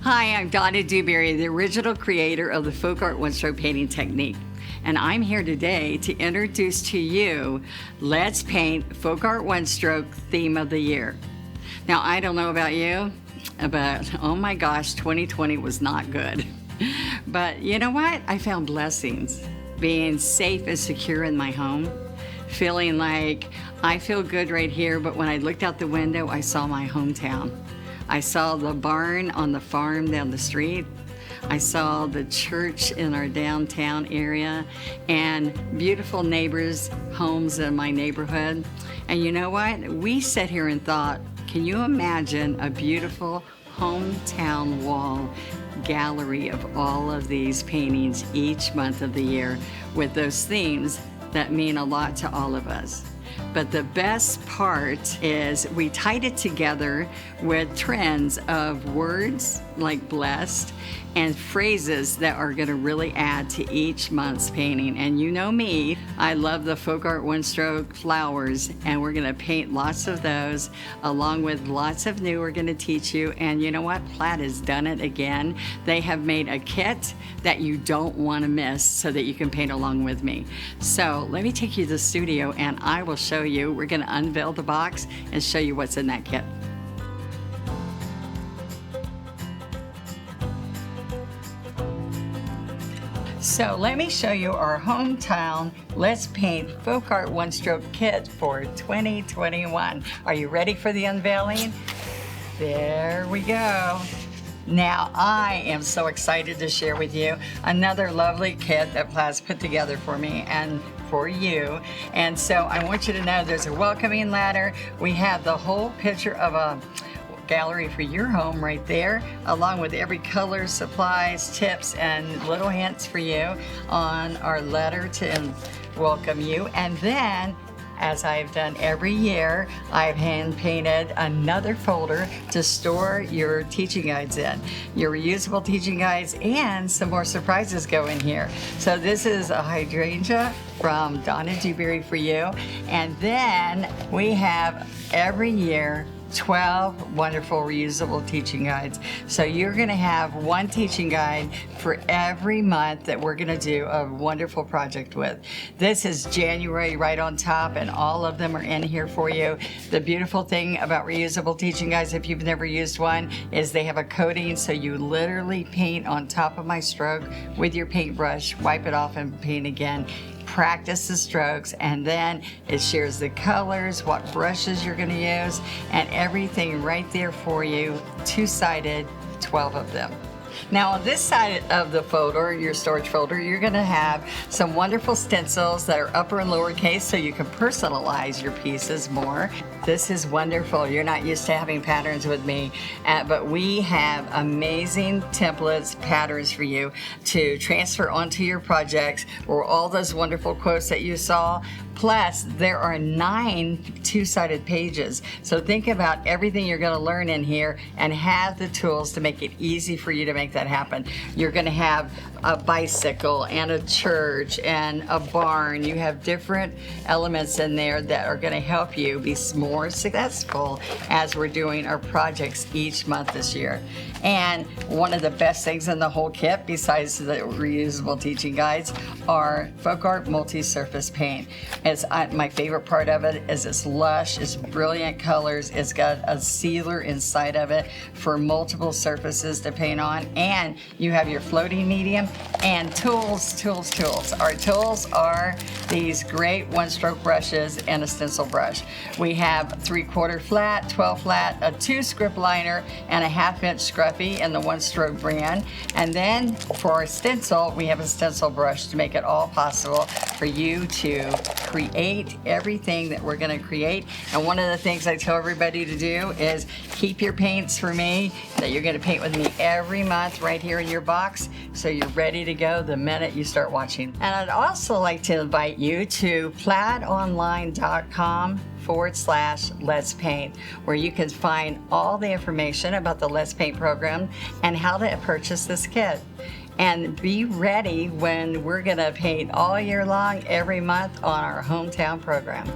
Hi, I'm Donna Dewberry, the original creator of the FolkArt one-stroke painting technique. And I'm here today to introduce to you Let's Paint FolkArt one-stroke theme of the year. Now, I don't know about you, but oh my gosh, 2020 was not good. But you know what? I found blessings. Being safe and secure in my home, feeling like I feel good right here, but when I looked out the window, I saw my hometown. I saw the barn on the farm down the street. I saw the church in our downtown area and beautiful neighbors' homes in my neighborhood. And you know what? We sat here and thought, can you imagine a beautiful hometown wall gallery of all of these paintings each month of the year with those themes that mean a lot to all of us? But the best part is we tied it together with trends of words like blessed and phrases that are going to really add to each month's painting. And you know me, I love the FolkArt one-stroke flowers, and we're going to paint lots of those along with lots of new we're going to teach you. And you know what? Plaid has done it again. They have made a kit that you don't want to miss so that you can paint along with me. So let me take you to the studio and I will show you. We're going to unveil the box and show you what's in that kit. So let me show you our hometown Let's Paint FolkArt one-stroke kit for 2021. Are you ready for the unveiling? There we go. Now I am so excited to share with you another lovely kit that Plaid's put together for me and for you. And so I want you to know there's a welcoming ladder. We have the whole picture of a gallery for your home right there, along with every color, supplies, tips, and little hints for you on our letter to welcome you. And then, as I've done every year, I've hand painted another folder to store your teaching guides in, your reusable teaching guides, and some more surprises go in here. So this is a hydrangea from Donna Dewberry for you. And then we have every year 12 wonderful reusable teaching guides. So you're going to have one teaching guide for every month that we're going to do a wonderful project with. This is January right on top, and all of them are in here for you. The beautiful thing about reusable teaching guides, if you've never used one, is they have a coating, so you literally paint on top of my stroke with your paintbrush, wipe it off and paint again. Practice the strokes, and then it shares the colors, what brushes you're going to use, and everything right there for you, two-sided, 12 of them. Now on this side of the folder, your storage folder, you're going to have some wonderful stencils that are upper and lowercase so you can personalize your pieces more. This is wonderful. You're not used to having patterns with me, but we have amazing templates, patterns for you to transfer onto your projects, or all those wonderful quotes that you saw. Plus, there are 9 two-sided pages. So think about everything you're going to learn in here and have the tools to make it easy for you to make that happen. You're going to have a bicycle and a church and a barn. You have different elements in there that are going to help you be more successful as we're doing our projects each month this year. And one of the best things in the whole kit, besides the reusable teaching guides, are FolkArt multi-surface paint. My favorite part of it is it's lush, it's brilliant colors, it's got a sealer inside of it for multiple surfaces to paint on, and you have your floating medium and tools. Our tools are these great one-stroke brushes and a stencil brush. We have 3/4 flat, 12 flat, a 2 script liner, and a 1/2-inch scruffy in the one-stroke brand. And then for our stencil, we have a stencil brush to make it all possible for you to create everything that we're going to create. And one of the things I tell everybody to do is keep your paints for me that you're going to paint with me every month right here in your box, so you're ready to go the minute you start watching. And I'd also like to invite you to plaidonline.com/Let's Paint, where you can find all the information about the Let's Paint program and how to purchase this kit. And be ready when we're going to paint all year long, every month on our hometown program.